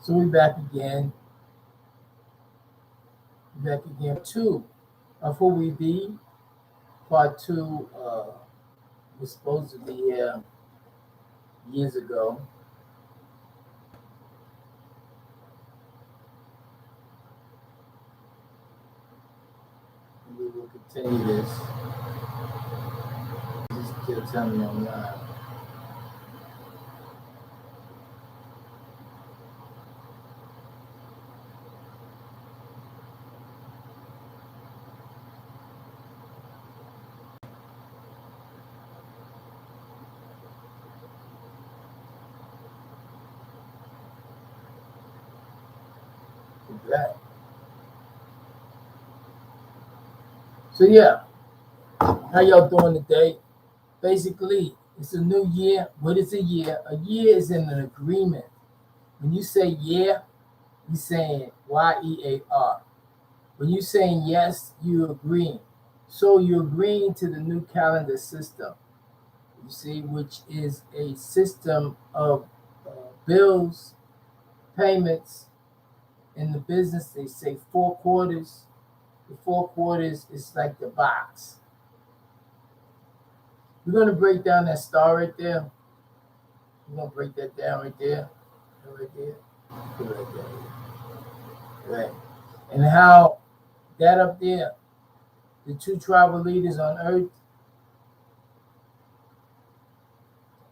So we're back again. Back again. Two of who we be. Part two was supposed to be here years ago. And we will continue this. Just still telling me online. Right. So yeah, how y'all doing today? Basically, it's a new year. What is a year? A year is in an agreement. When you say yeah, you're saying YEAR. When you're saying yes, you're agreeing. So you're agreeing to the new calendar system, you see, which is a system of bills, payments. In the business, they say 4 quarters. The 4 quarters is like the box. We're going to break down that star right there. We're going to break that down right there. Right there. Right there. Right. And how that up there, the two tribal leaders on earth,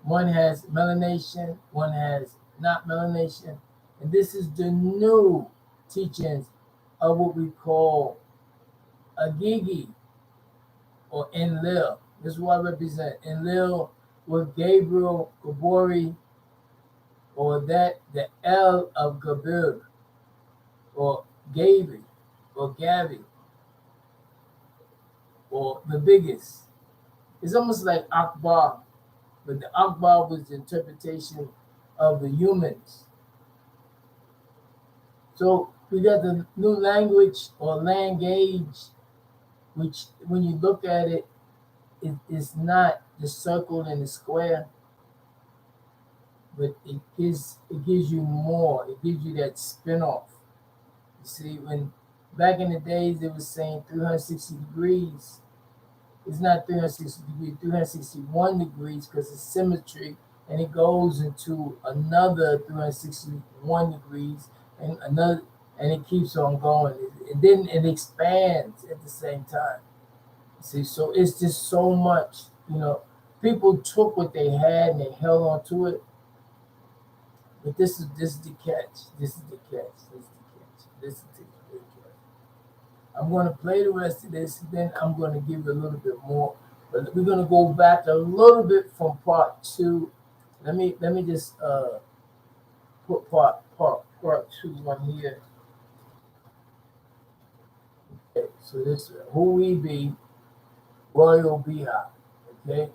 one has melanation, one has not melanation. And this is the new teachings of what we call Agigi or Enlil. This is what I represent. Enlil with Gabriel Gabori, or that the L of Gabir, or Gaby, or Gabby, or the biggest. It's almost like Akbar, but the Akbar was the interpretation of the humans. So we got the new language or language, which when you look at it, it is not the circle and the square, but it gives you more. It gives you that spin-off. You see, when back in the days they was saying 360 degrees, it's not 360 degrees, 361 degrees because it's symmetry, and it goes into another 361 degrees and another, and it keeps on going. It expands at the same time. See, so it's just so much, people took what they had and they held on to it. But this is the catch. This is the catch. This is the catch. This is the catch. I'm going to play the rest of this, then I'm going to give you a little bit more. But we're going to go back a little bit from part two. Let me just put part two on here. Okay, so this who we be, Royal Biha. Okay.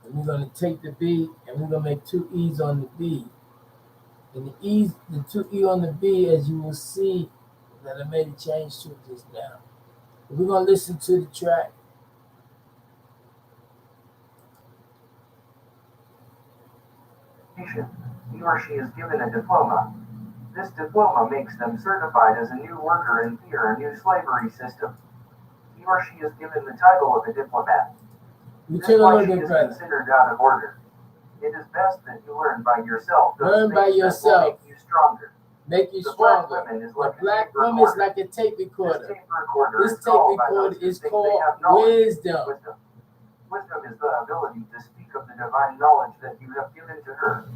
And we're going to take the B and we're going to make 2 E's on the B. And the 2 E on the B, as you will see, that I made a change to it just now. We're going to listen to the track. He or she is given a diploma. This diploma makes them certified as a new worker in their new slavery system. He or she is given the title of a diplomat. This why she is considered out of order. It is best that you learn by yourself. Learn by yourself. Make you stronger. Make you stronger. The black woman is like a tape recorder. This tape recorder is called wisdom. Wisdom is the ability to speak of the divine knowledge that you have given to her.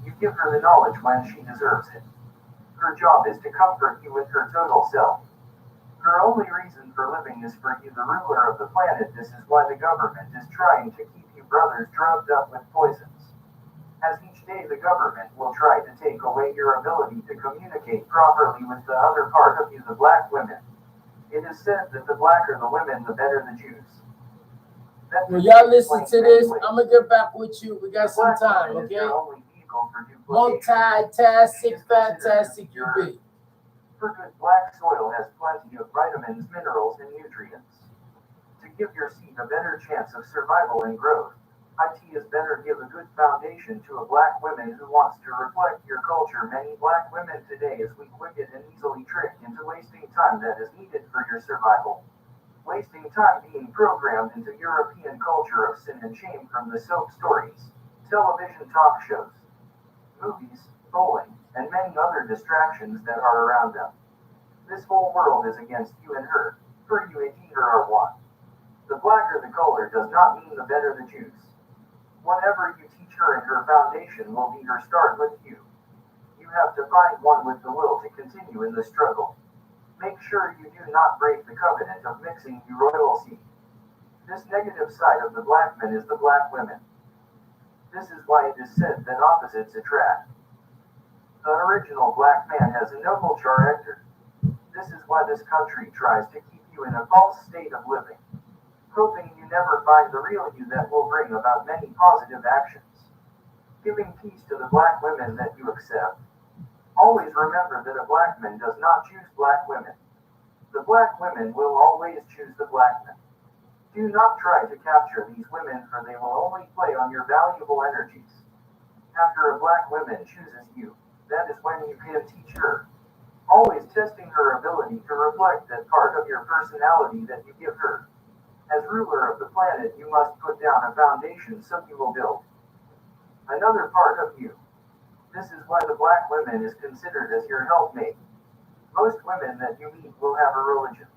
You give her the knowledge when she deserves it. Her job is to comfort you with her total self. Her only reason for living is for you, the ruler of the planet. This is why the government is trying to keep you brothers drugged up with poisons. As each day the government will try to take away your ability to communicate properly with the other part of you, the black women. It is said that the blacker the women, the better the Jews. Well, y'all listen to this. I'm going to get back with you. We got some time, okay? Multitasking, fantastic you be. Good black soil has plenty of vitamins, minerals, and nutrients. To give your seed a better chance of survival and growth, It is better give a good foundation to a black woman who wants to reflect your culture. Many black women today is weak, wicked, and easily tricked into wasting time that is needed for your survival. Wasting time being programmed into European culture of sin and shame from the soap stories, television talk shows, movies, bowling, and many other distractions that are around them. This whole world is against you and her, for you and her are one. The blacker the color does not mean the better the juice. Whatever you teach her in her foundation will be her start with you. You have to find one with the will to continue in the struggle. Make sure you do not break the covenant of mixing you royal seed. This negative side of the black men is the black women. This is why it is said that opposites attract. The original black man has a noble character. This is why this country tries to keep you in a false state of living, hoping you never find the real you that will bring about many positive actions. Giving peace to the black women that you accept. Always remember that a black man does not choose black women. The black women will always choose the black men. Do not try to capture these women, for they will only play on your valuable energies. After a black woman chooses you, that is when you can teach her. Always testing her ability to reflect that part of your personality that you give her. As ruler of the planet, you must put down a foundation so you will build another part of you. This is why the black woman is considered as your helpmate. Most women that you meet will have a religion.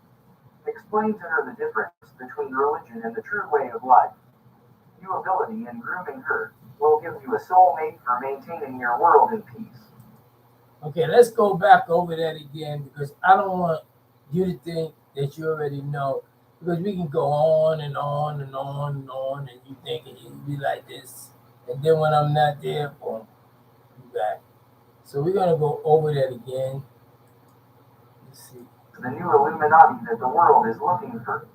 Explain to her the difference between religion and the true way of life. Your ability in grooming her will give you a soulmate for maintaining your world in peace. Okay, let's go back over that again because I don't want you to think that you already know. Because we can go on and on and on and on, and you thinking you be like this, and then when I'm not there, boom, you back. So we're gonna go over that again. Let's see. The new Illuminati that the world is looking for.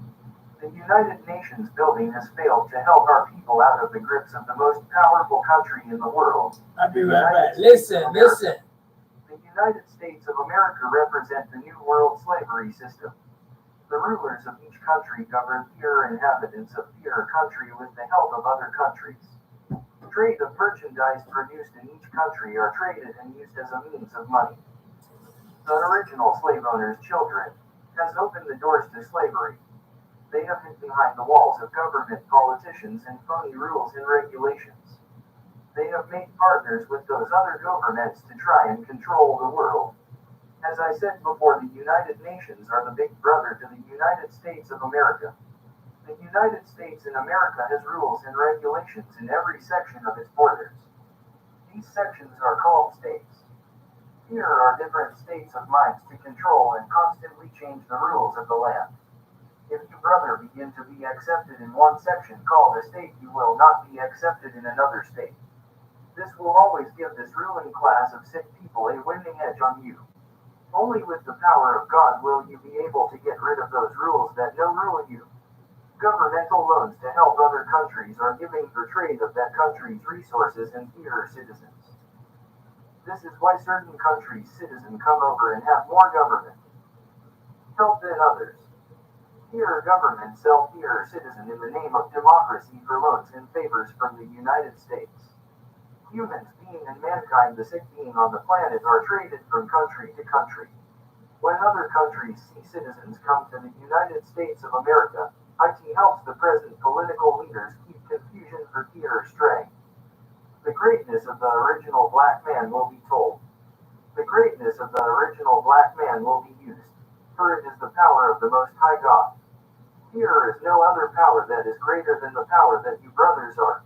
The United Nations building has failed to help our people out of the grips of the most powerful country in the world. I'll be right back. Listen. The United States of America represent the new world slavery system. The rulers of each country govern their inhabitants of their country with the help of other countries. Trade of merchandise produced in each country are traded and used as a means of money. The original slave owners' children has opened the doors to slavery. They have hid behind the walls of government, politicians, and phony rules and regulations. They have made partners with those other governments to try and control the world. As I said before, the United Nations are the big brother to the United States of America. The United States in America has rules and regulations in every section of its borders. These sections are called states. Here are different states of minds to control and constantly change the rules of the land. If you, brother, begin to be accepted in one section called a state, you will not be accepted in another state. This will always give this ruling class of sick people a winning edge on you. Only with the power of God will you be able to get rid of those rules that no rule you. Governmental loans to help other countries are giving for trade of that country's resources and their citizens. This is why certain countries' citizens come over and have more government help than others. Here government sell their citizen in the name of democracy for loans and favors from the United States. Humans being and mankind, the sick being on the planet, are traded from country to country. When other countries see citizens come to the United States of America, it helps the present political leaders keep confusion for fear stray. The greatness of the original black man will be told. The greatness of the original black man will be used, for it is the power of the Most High God. Here is no other power that is greater than the power that you brothers are.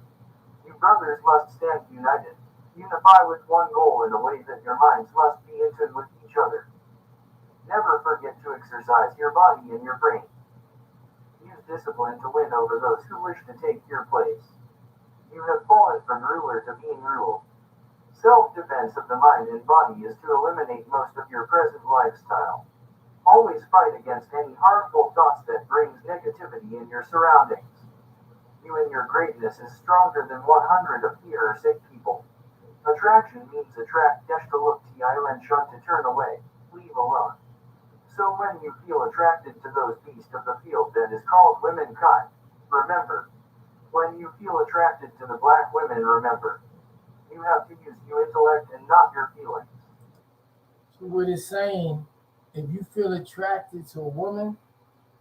You brothers must stand united, unify with one goal in a way that your minds must be in tune with each other. Never forget to exercise your body and your brain. Use discipline to win over those who wish to take your place. You have fallen from ruler to being ruled. Self-defense of the mind and body is to eliminate most of your present lifestyle. Always fight against any harmful thoughts that brings negativity in your surroundings. You and your greatness is stronger than 100 of fear or sick people. Attraction means attract dash to look to island shun to turn away, leave alone. So when you feel attracted to those beasts of the field that is called womankind, remember, When you feel attracted to the black women, remember, you have to use your intellect and not your feelings. So what it's saying, if you feel attracted to a woman,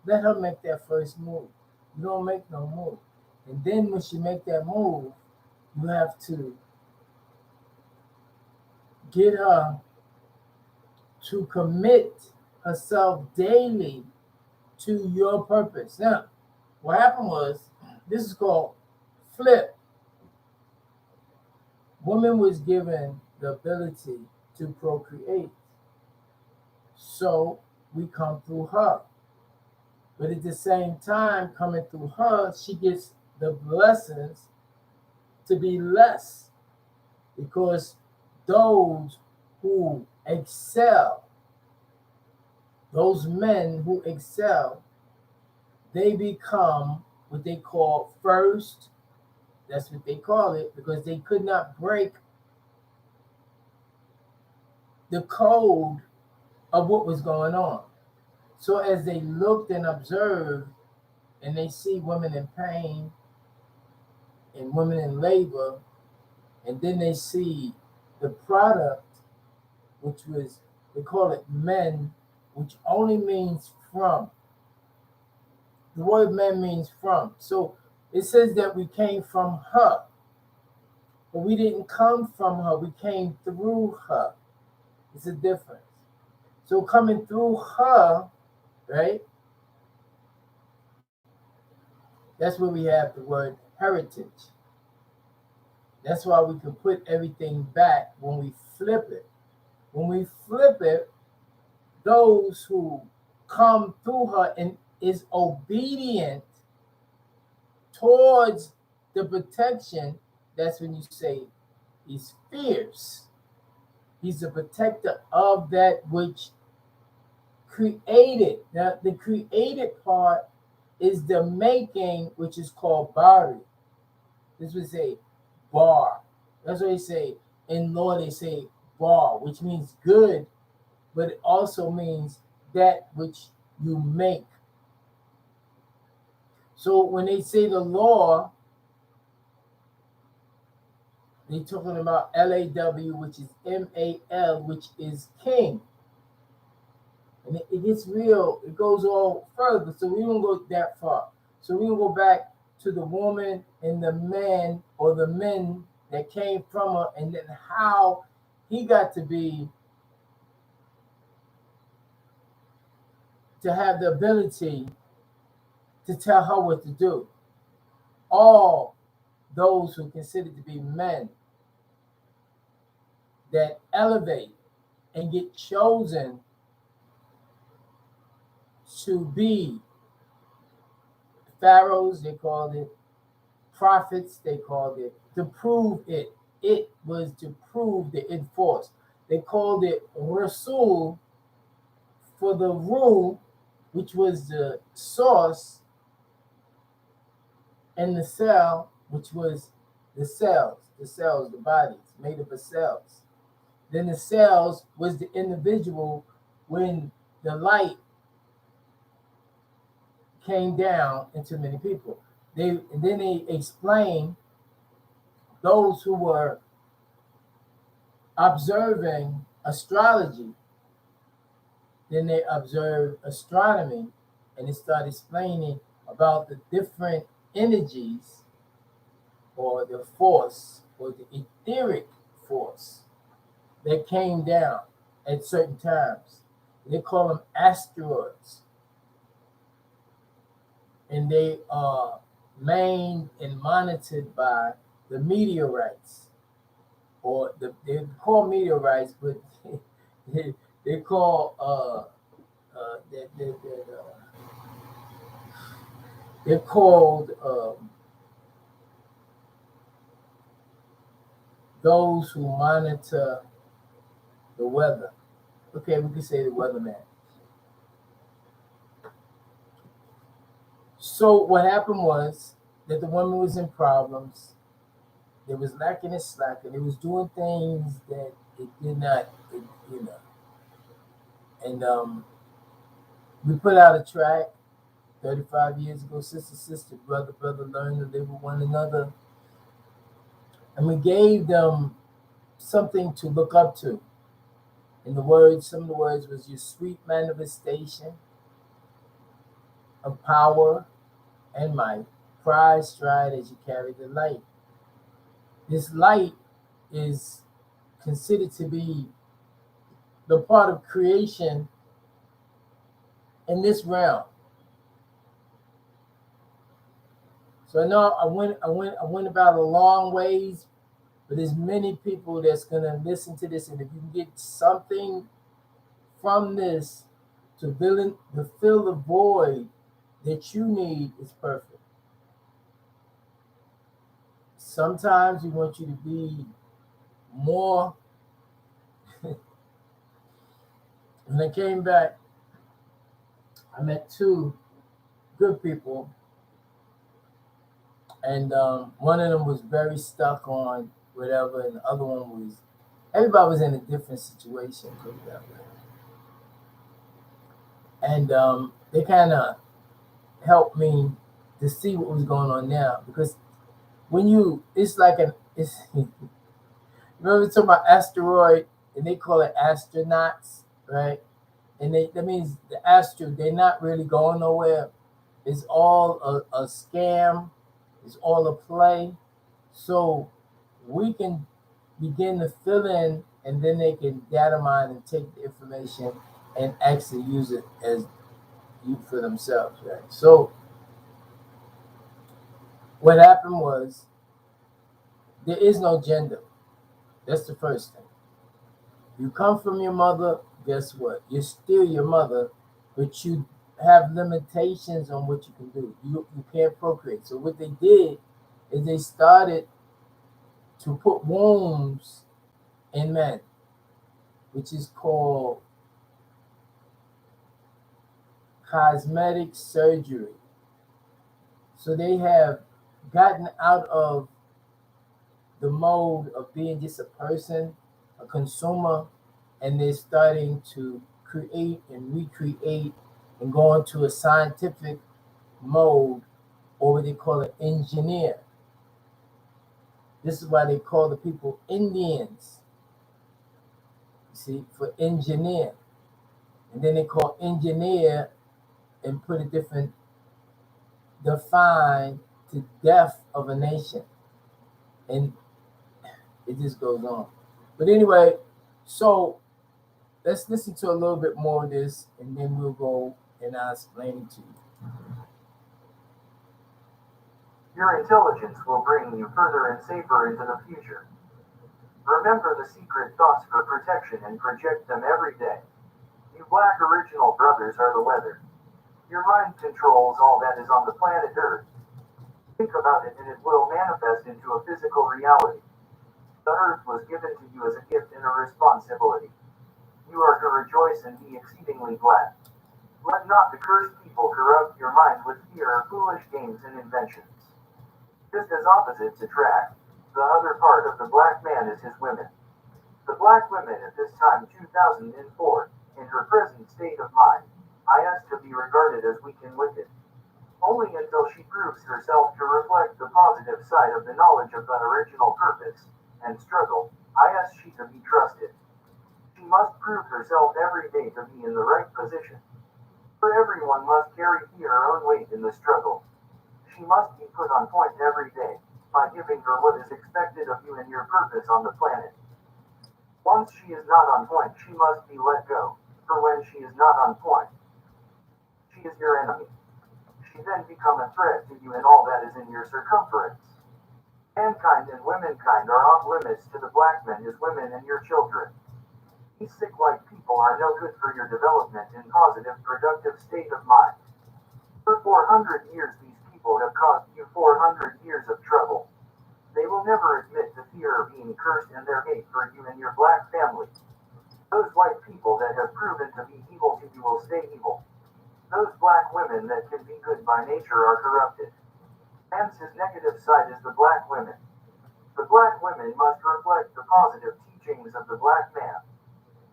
let her make that first move. You don't make no move. And then when she make that move, you have to get her to commit herself daily to your purpose. Now, what happened was, this is called flip. Woman was given the ability to procreate. So we come through her. But at the same time, coming through her, she gets the blessings to be less, because those who excel, those men who excel, they become what they call first. That's what they call it, because they could not break the code of what was going on. So as they looked and observed, and they see women in pain and women in labor, and then they see the product, which was, they call it men, which only means from. The word men means from. So it says that we came from her, but we didn't come from her, we came through her. It's a difference. So coming through her, right? That's where we have the word heritage. That's why we can put everything back when we flip it. When we flip it, those who come through her and is obedient towards the protection, that's when you say he's fierce. He's a protector of that which created. Now, the created part is the making, which is called bari. This would say bar. That's what they say in law. They say bar, which means good, but it also means that which you make. So when they say the law, they're talking about LAW, which is MAL, which is king. And it gets real, it goes all further. So we don't go that far. So we don't go back to the woman and the man, or the men that came from her, and then how he got to be, to have the ability to tell her what to do. All those who considered to be men that elevate and get chosen to be pharaohs, they called it, prophets, they called it, to prove it. It was to prove the enforce. They called it Rasul for the rule, which was the source, and the cell, which was the cells, the bodies made up of cells. Then the cells was the individual when the light came down into many people. And then they explain those who were observing astrology. Then they observed astronomy, and they started explaining about the different energies, or the force, or the etheric force that came down at certain times. They call them asteroids. And they are maintained and monitored by the meteorites, or they're called meteorites, but they call they're called those who monitor the weather. Okay, we could say the weatherman. So what happened was that the woman was in problems. They was lacking in slack, and they was doing things that it did not, you know. And we put out a track 35 years ago, sister, brother, learn to live with one another. And we gave them something to look up to. In the words, some of the words was your sweet manifestation of power and might. Pride, stride as you carry the light. This light is considered to be the part of creation in this realm. So I know I went about a long ways, but there's many people that's gonna listen to this, and if you can get something from this to fill the void that you need, is perfect. Sometimes we want you to be more. When I came back, I met two good people, and one of them was very stuck on whatever, and the other one was, everybody was in a different situation, put it that way. And they kind of helped me to see what was going on now, because when it's like remember talking about asteroid, and they call it astronauts, right? And that means they're not really going nowhere. It's all a scam. It's all a play. So we can begin to fill in, and then they can data mine and take the information and actually use it as you for themselves, right? So what happened was, there is no gender. That's the first thing. You come from your mother, guess what? You're still your mother, but you have limitations on what you can do. You can't procreate. So what they did is they started to put wombs in men, which is called cosmetic surgery. So they have gotten out of the mode of being just a person, a consumer, and they're starting to create and recreate and go into a scientific mode, or what they call an engineer. This is why they call the people Indians, you see, for engineer. And then they call engineer and put a different define to death of a nation. And it just goes on. But anyway, so let's listen to a little bit more of this, and then we'll go and I'll explain it to you. Your intelligence will bring you further and safer into the future. Remember the secret thoughts for protection and project them every day. You black original brothers are the weather. Your mind controls all that is on the planet Earth. Think about it and it will manifest into a physical reality. The Earth was given to you as a gift and a responsibility. You are to rejoice and be exceedingly glad. Let not the cursed people corrupt your mind with fear or foolish games and inventions. Just as opposites attract, the other part of the black man is his women. The black women at this time 2004, in her present state of mind, I ask to be regarded as weak and wicked. Only until she proves herself to reflect the positive side of the knowledge of the original purpose and struggle, I ask she to be trusted. She must prove herself every day to be in the right position. For everyone must carry her own weight in the struggle. She must be put on point every day, by giving her what is expected of you and your purpose on the planet. Once she is not on point, she must be let go, for when she is not on point, she is your enemy. She then become a threat to you and all that is in your circumference. Mankind and womankind are off limits to the black men, his women, and your children. These sick white people are no good for your development in positive, productive state of mind. For 400 years these people have caused you 400 years of trouble. They will never admit the fear of being cursed and their hate for you and your black family. Those white people that have proven to be evil to you will stay evil. Those black women that can be good by nature are corrupted. Hence his negative side is the black women. The black women must reflect the positive teachings of the black man.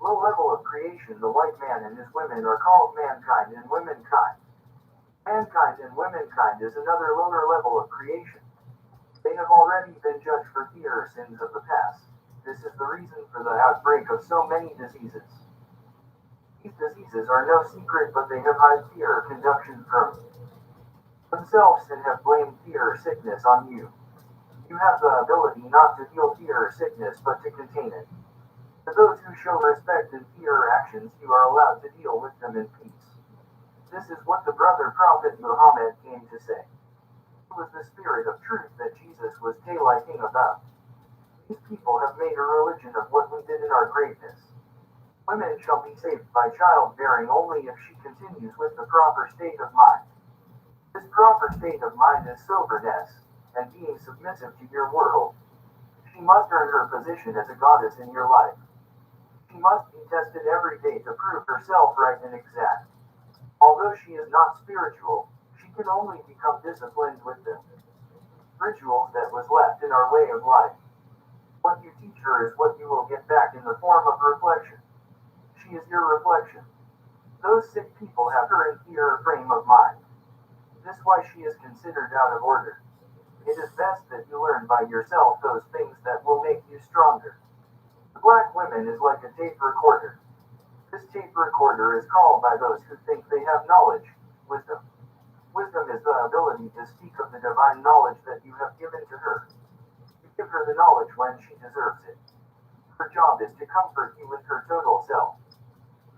Low level of creation, the white man and his women are called mankind and womankind. Mankind and womankind is another lower level of creation. They have already been judged for fear sins of the past. This is the reason for the outbreak of so many diseases. These diseases are no secret, but they have hide fear conduction from themselves and have blamed fear or sickness on you. You have the ability not to feel fear or sickness, but to contain it. To those who show respect and fear actions, you are allowed to deal with them in peace. This is what the brother prophet Muhammad came to say. It was the spirit of truth that Jesus was tailing about. These people have made a religion of what we did in our greatness. Women shall be saved by childbearing only if she continues with the proper state of mind. This proper state of mind is soberness, and being submissive to your world. She must earn her position as a goddess in your life. She must be tested every day to prove herself right and exact. Although she is not spiritual, she can only become disciplined with them. Rituals that was left in our way of life. What you teach her is what you will get back in the form of reflection. She is your reflection. Those sick people have her in fear frame of mind. This is why she is considered out of order. It is best that you learn by yourself those things that will make you stronger. The black woman is like a tape recorder. This tape recorder is called by those who think they have knowledge, wisdom. Wisdom is the ability to speak of the divine knowledge that you have given to her. You give her the knowledge when she deserves it. Her job is to comfort you with her total self.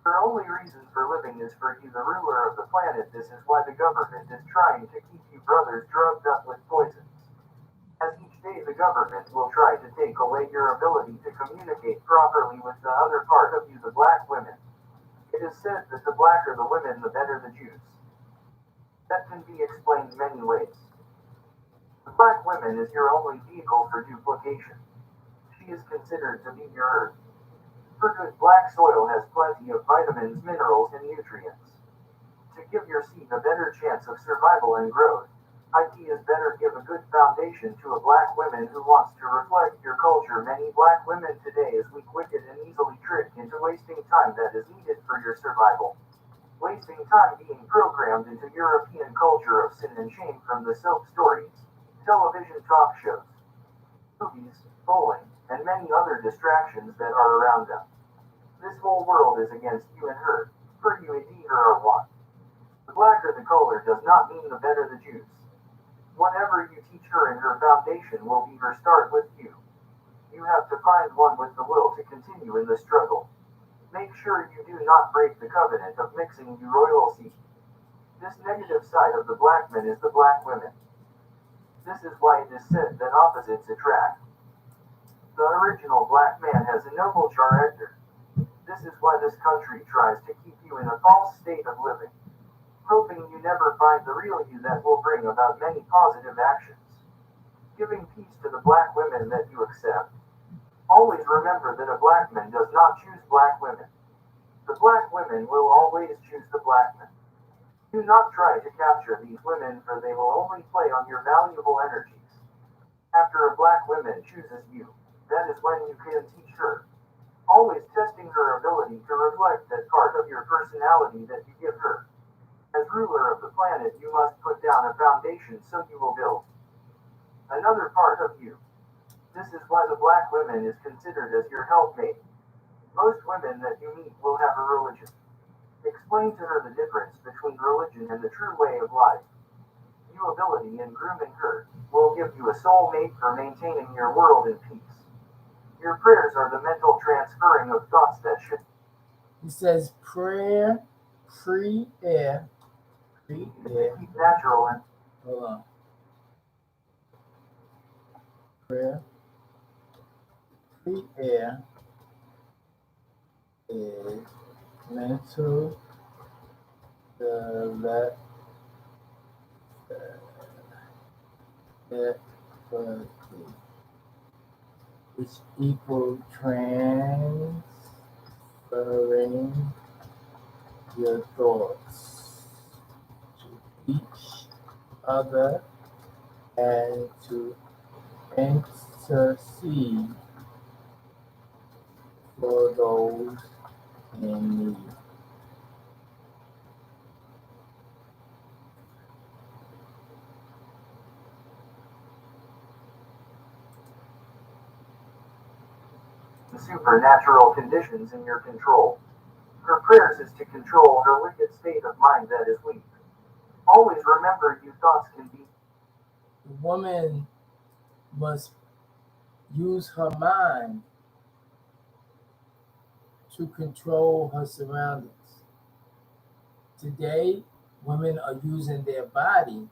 Her only reason for living is for you, the ruler of the planet. This is why the government is trying to keep you brothers drugged up with poisons. As each day the government will try to take away your ability to communicate properly with the other part of you, the black women. It is said that the blacker the women, the better the Jews. That can be explained many ways. The black woman is your only vehicle for duplication. She is considered to be your earth. Her good black soil has plenty of vitamins, minerals, and nutrients. To give your seed a better chance of survival and growth, IT is better give a good foundation to a black woman who wants to reflect your culture. Many black women today is weak, wicked, and easily tricked into wasting time that is needed for your survival. Wasting time being programmed into European culture of sin and shame from the soap stories, television talk shows, movies, bowling, and many other distractions that are around them. This whole world is against you and her, for you and her are one. The blacker the color does not mean the better the Jews. Whatever you teach her in her foundation will be her start with you. You have to find one with the will to continue in the struggle. Make sure you do not break the covenant of mixing you royal seed. This negative side of the black men is the black women. This is why it is said that opposites attract. The original black man has a noble character. This is why this country tries to keep you in a false state of living, hoping you never find the real you that will bring about many positive actions. Giving peace to the black women that you accept. Always remember that a black man does not choose black women. The black women will always choose the black men. Do not try to capture these women, for they will only play on your valuable energies. After a black woman chooses you, that is when you can teach her. Always testing her ability to reflect that part of your personality that you give her. As ruler of the planet, you must put down a foundation so you will build another part of you. This is why the black woman is considered as your helpmate. Most women that you meet will have a religion. Explain to her the difference between religion and the true way of life. Your ability in grooming her will give you a soulmate for maintaining your world in peace. Your prayers are the mental transferring of thoughts that should. He says prayer, free air, free air. Keep natural and. Hold on. Prayer, free air is mental development, which equal transferring your thoughts to each other and to intercede for those in need. supernatural conditions in your control. Her prayers is to control her wicked state of mind that is weak. Always remember you thoughts can be. The woman must use her mind to control her surroundings. Today, women are using their body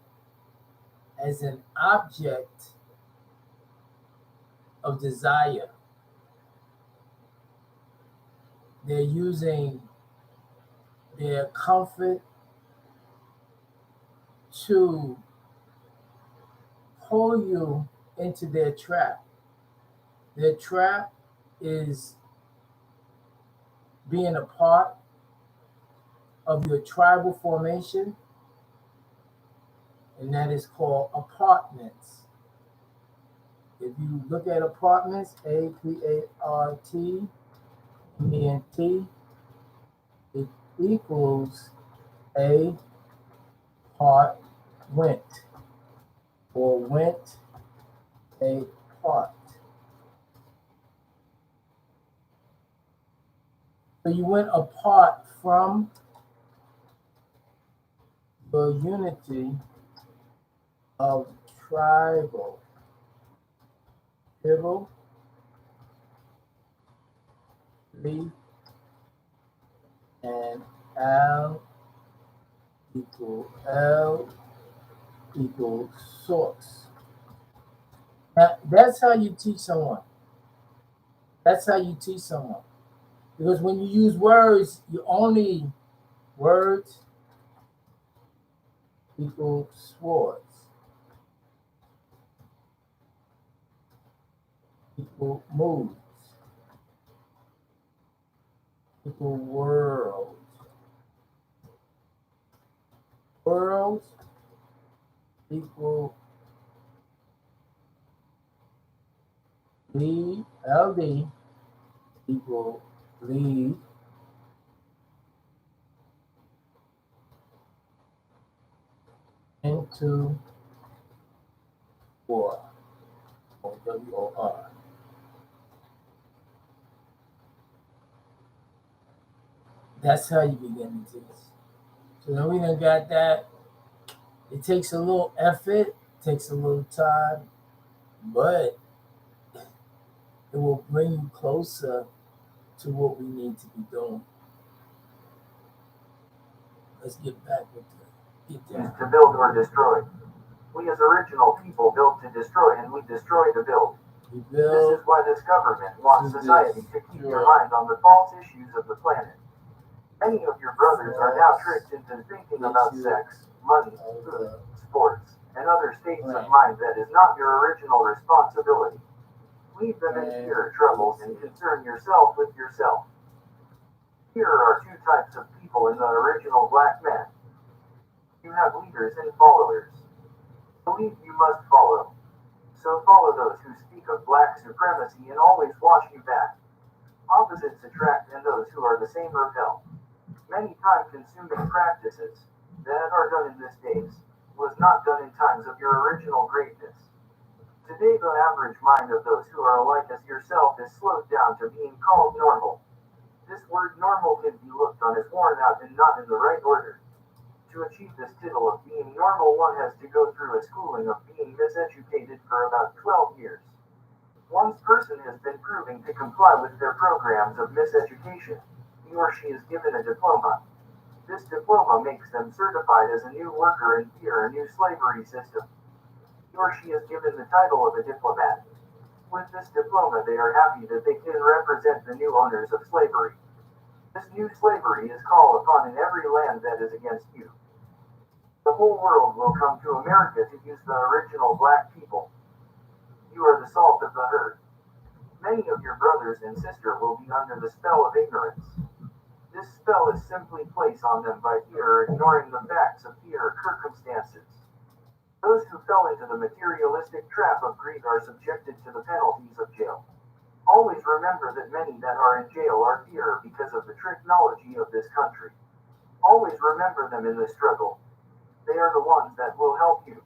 as an object of desire. They're using their comfort to pull you into their trap. Their trap is being a part of your tribal formation, and that is called apartments. If you look at apartments, APARTMENT, it equals a part went, or went a part. So you went apart from the unity of tribal, civil, leaf, and L equals source. Now, that's how you teach someone. That's how you teach someone. Because when you use words, you only words equal swords, equal moves, equal world. Worlds equal lead, LD equal lead into war, or WOR. That's how you begin to teach. So then we done got that. It takes a little effort, takes a little time, but it will bring you closer to what we need to be doing. Let's get back with it. Used to build or destroy. We as original people built to destroy, and we destroy to build. This is why this government wants society to keep your mind on the false issues of the planet. Many of your brothers are now tricked into thinking about sex, money, food, sports, and other states of mind that is not your original responsibility. Leave them in fear, troubles, and concern yourself with yourself. Here are two types of people in the original black man. You have leaders and followers. Believe you must follow. So follow those who speak of black supremacy and always watch you back. Opposites attract, and those who are the same repel. Many time-consuming practices that are done in this days was not done in times of your original greatness. Today the average mind of those who are alike as yourself is slowed down to being called normal. This word normal can be looked on as worn out and not in the right order. To achieve this title of being normal, one has to go through a schooling of being miseducated for about 12 years. Once person has been proving to comply with their programs of miseducation, he or she is given a diploma. This diploma makes them certified as a new worker in fear, a new slavery system. He or she is given the title of a diplomat. With this diploma, they are happy that they can represent the new owners of slavery. This new slavery is called upon in every land that is against you. The whole world will come to America to use the original black people. You are the salt of the earth. Many of your brothers and sisters will be under the spell of ignorance. This spell is simply placed on them by fear or ignoring the facts of fear or circumstances. Those who fell into the materialistic trap of greed are subjected to the penalties of jail. Always remember that many that are in jail are fear because of the technology of this country. Always remember them in the struggle. They are the ones that will help you.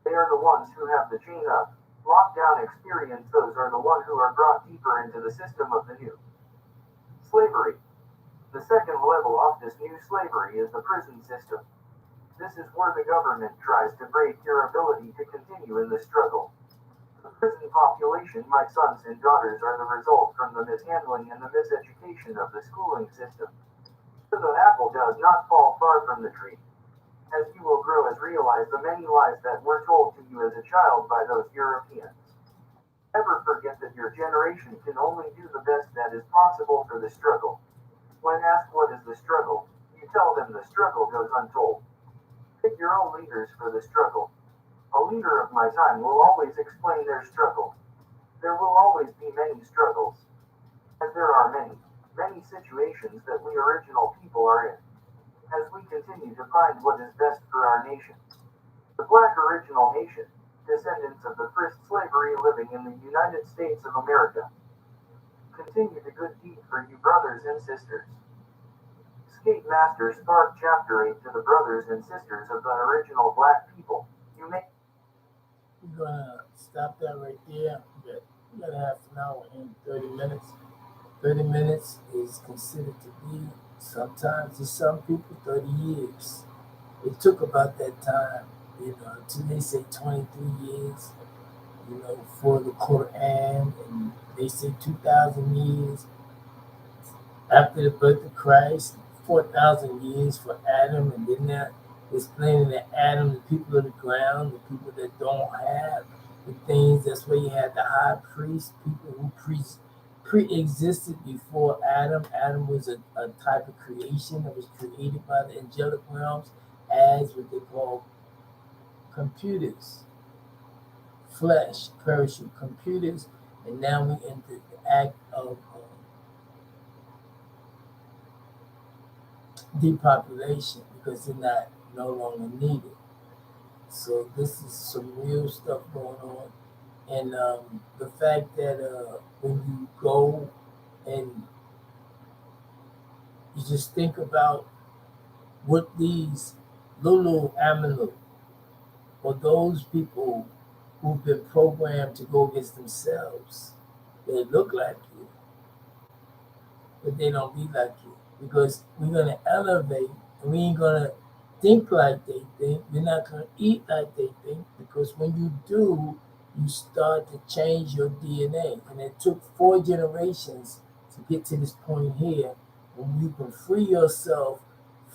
They are the ones who have the chain up, Lockdown experience, those are the one who are brought deeper into the system of the new slavery. The second level of this new slavery is the prison system. This is where the government tries to break your ability to continue in the struggle. The prison population, my sons and daughters, are the result from the mishandling and the miseducation of the schooling system. For the apple does not fall far from the tree. As you will grow as realize the many lies that were told to you as a child by those Europeans. Never forget that your generation can only do the best that is possible for the struggle. When asked what is the struggle, you tell them the struggle goes untold. Pick your own leaders for the struggle. A leader of my time will always explain their struggle. There will always be many struggles. As there are many, many situations that we original people are in. As we continue to find what is best for our nation. The Black original nation, descendants of the first slavery living in the United States of America. Continue the good deed for you brothers and sisters. Skate Master Spark Chapter 8 to the brothers and sisters of the original Black people. You may. We're gonna stop that right there. We got a half an hour and 30 minutes. 30 minutes is considered to be, sometimes to some people, 30 years. It took about that time, until they say 23 years, for the Quran, and they say 2,000 years after the birth of Christ, 4,000 years for Adam, and then they're explaining that Adam, the people of the ground, the people that don't have the things, that's where you had the high priest, people who pre-existed before Adam. Adam was a type of creation that was created by the angelic realms as what they call computers, flesh, perishable computers, and now we enter the act of depopulation because they're no longer needed. So this is some real stuff going on, and the fact that when you go and you just think about what these Lulu Amanu or those people who've been programmed to go against themselves, they look like you, but they don't be like you because we're gonna elevate and we ain't gonna think like they think. We're not gonna eat like they think because when you do, you start to change your DNA. And it took 4 generations to get to this point here when you can free yourself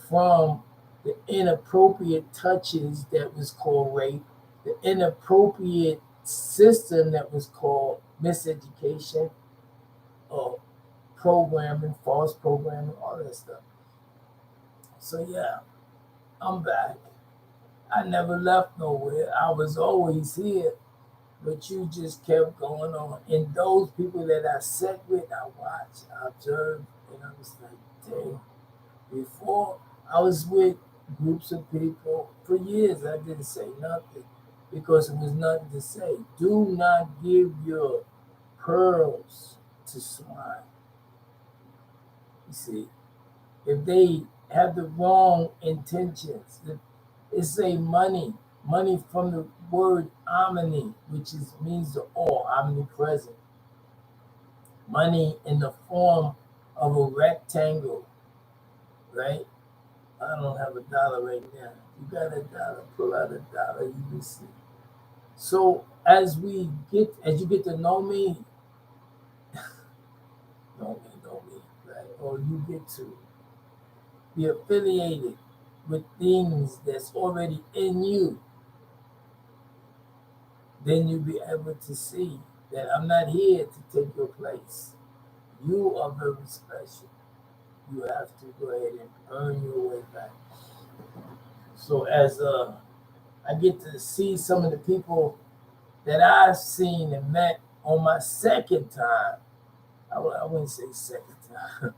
from the inappropriate touches that was called rape, the inappropriate system that was called miseducation or programming, false programming, all that stuff. So yeah, I'm back. I never left nowhere. I was always here, but you just kept going on. And those people that I sat with, I watched, I observed, and I was like, dang. Before, I was with groups of people for years. I didn't say nothing because it was nothing to say. Do not give your pearls to swine. You see, if they have the wrong intentions, it's a money from the word omni, which means the all, omnipresent. Money in the form of a rectangle, right? I don't have a dollar right now. You got a dollar, pull out a dollar, you can see. So as you get to know me, right? Or you get to be affiliated with things that's already in you, then you'll be able to see that I'm not here to take your place. You are very special. You have to go ahead and earn your way back. So as I get to see some of the people that I've seen and met on my second time, I wouldn't say second time.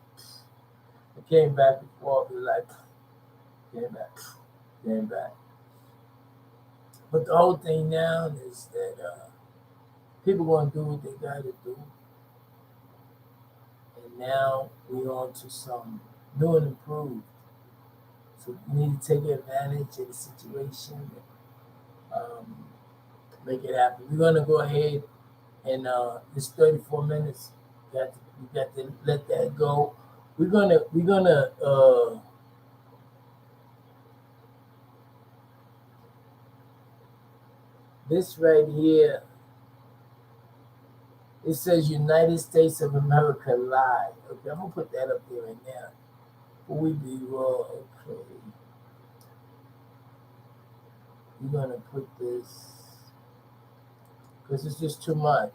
I came back before, I'll be like, came back, came back. But the whole thing now is that people gonna do what they gotta do, and now we on to some new and improved. So we need to take advantage of the situation. Um, make it happen. We're gonna go ahead and it's 34 minutes. We got to let that go. We're gonna this right here. It says United States of America live. Okay, I'm gonna put that up there right now. Before we be raw, okay. We're gonna put this because it's just too much.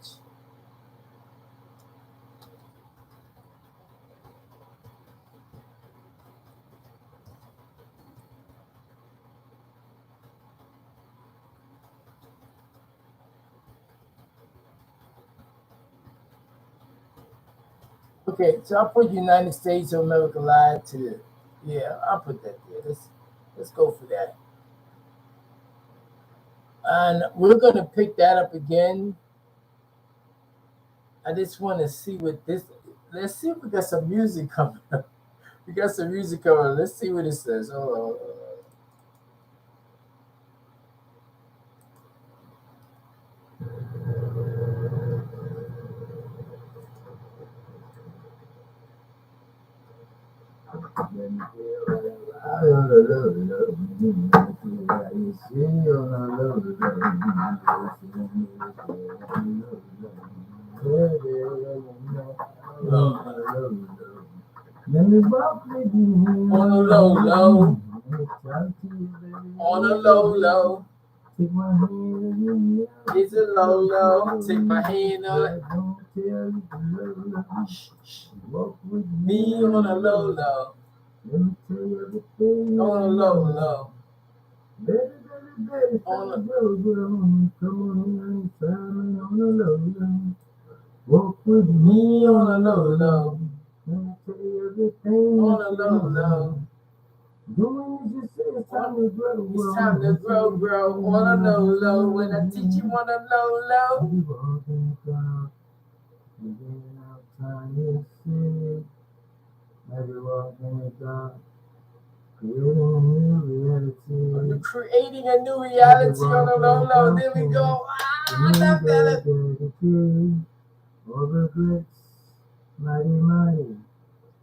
Okay, so I'll put United States of America live to yeah, I'll put that there. Let's go for that. And we're gonna pick that up again. I just want to see what this. Let's see if we got some music coming up. We got some music coming up. Let's see what it says. Hold on. On a low, low. On a low, low. It's a low, low. Take my hand on it. Me on a low, low. On a low, low. On a walk with me on a low, low. On a low, low. It's time to grow, grow. On a low, low. When I teach you on a low, low. You're creating a new reality on a low, low. There we go. I love that. All the grits, mighty, mighty.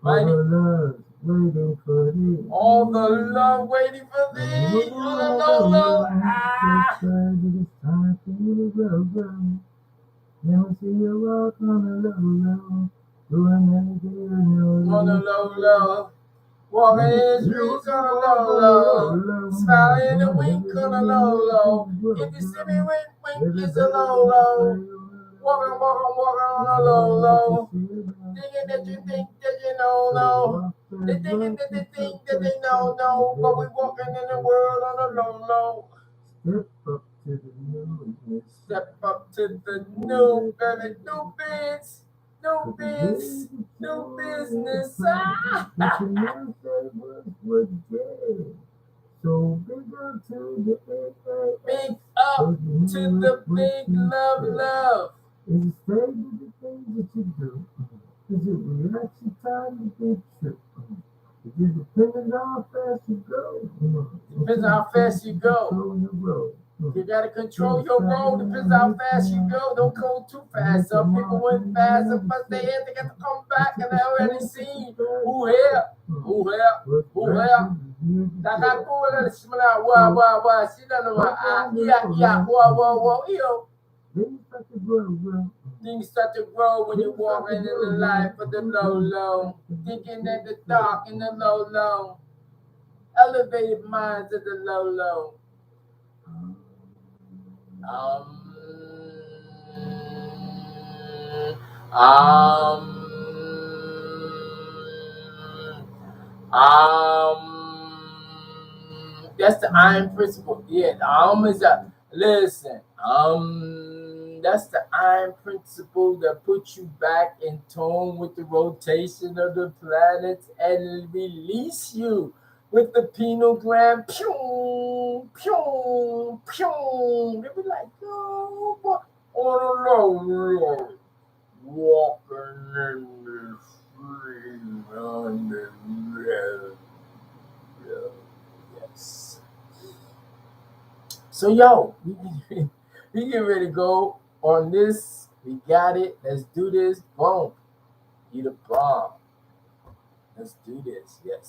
All the love waiting for thee. All the love waiting for thee. On a low, low. It's time for you to grow, grow. Never see you walk on a low, low. Doing anything on a low, low. Walking in the streets on a low, low. Smiling and wink on a low, low. If you see me wink, wink, it's a low, low. Walking on a low, low. Thinking that you think that you know, no. They thinking that they think that they know, no. But we walking in the world on a low, low. Step up to the new, baby, new biz. No biz, no business. Ah! So big up to the big up to the big love, love. Is it stay with the things that you do? Is it reaction time to be true? Is it depending on how fast you go? Depends on how fast you go. You gotta control your road. Depends on how fast you go. Don't go too fast. Some people went fast and bust their head. They got to come back and they already seen who here, who here, who here. Takakula simula wa sila no yeah yo. Things start to grow when you're walking in the light for the low low. Thinking at the dark in the low low. Elevated minds at the low low. Um, that's the iron principle. Yeah, the is a listen. That's the iron principle that puts you back in tone with the rotation of the planets and release you with the penogram. Pew, pew, pew. They be like, oh, boy, on a low, walking in the street on the road. Yes. So yo, We get ready to go on this. We got it. Let's do this. Boom. You the bomb. Let's do this. Yes.